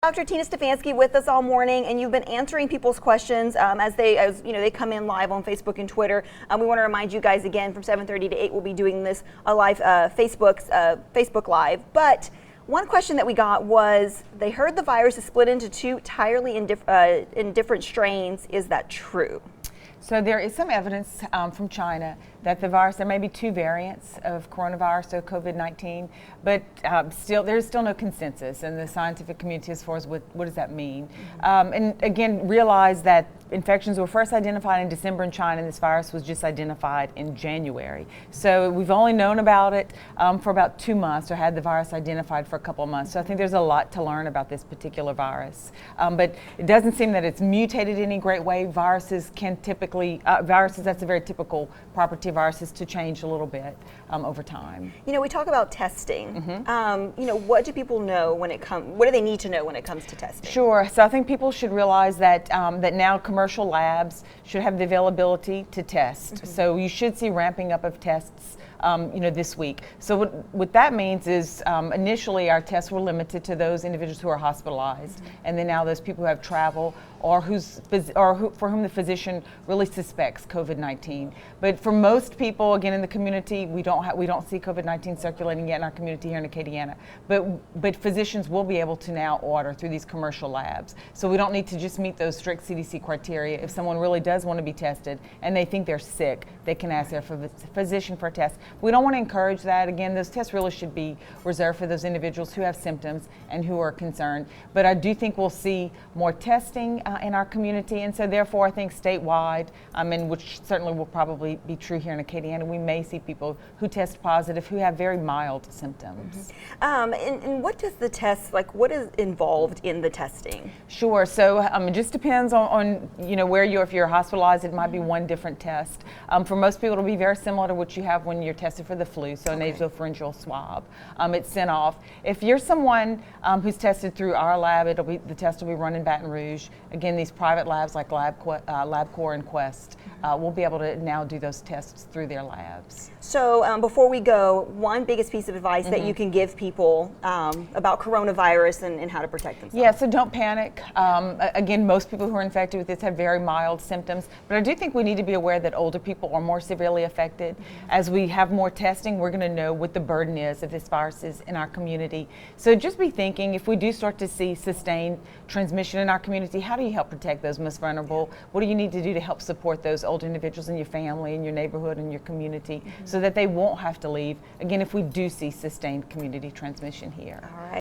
Dr. Tina Stefanski with us all morning, and you've been answering people's questions as they come in live on Facebook and Twitter. We want to remind you guys again, from 7:30 to 8, we'll be doing this a live Facebook Live. But one question that we got was, they heard the virus is split into two entirely in different strains. Is that true? So there is some evidence from China that the virus, there may be two variants of coronavirus, so COVID-19, but there's still no consensus in the scientific community as far as what does that mean. And again, realize that infections were first identified in December in China, and this virus was just identified in January. So we've only known about it for about 2 months, or had the virus identified for a couple of months. So I think there's a lot to learn about this particular virus. But it doesn't seem that it's mutated in any great way. Viruses can typically, that's a very typical property of viruses, to change a little bit over time. You know, we talk about testing. What do people know what do they need to know when it comes to testing? Sure. So I think people should realize that that now commercial labs should have the availability to test. So you should see ramping up of tests this week. So what that means is initially our tests were limited to those individuals who are hospitalized, and then now those people who have travel or for whom the physician really suspects COVID-19. But for most people, again, in the community, we don't see COVID-19 circulating yet in our community here in Acadiana. But physicians will be able to now order through these commercial labs. So we don't need to just meet those strict CDC criteria. If someone really does want to be tested and they think they're sick, they can ask their physician for a test. We don't want to encourage that. Again, those tests really should be reserved for those individuals who have symptoms and who are concerned. But I do think we'll see more testing in our community, and so therefore I think statewide, and which certainly will probably be true here in Acadiana, we may see people who test positive who have very mild symptoms. And what does the test, what is involved in the testing? Sure. So it just depends on where if you're hospitalized, it might be one different test. For most people, it'll be very similar to what you have when you're tested for the flu, so a nasopharyngeal swab. It's sent off. If you're someone who's tested through our lab, the test will be run in Baton Rouge. Again, these private labs like LabCorp and Quest will be able to now do those tests through their labs. So before we go, one biggest piece of advice that you can give people about coronavirus and how to protect themselves. Yeah, so don't panic. Again, most people who are infected with this have very mild symptoms, but I do think we need to be aware that older people are more severely affected. As we have more testing, we're going to know what the burden is of this virus is in our community. So just be thinking, if we do start to see sustained transmission in our community, how do you help protect those most vulnerable? What do you need to do to help support those older individuals in your family, in your neighborhood, in your community, so that they won't have to leave, again, if we do see sustained community transmission here? All right.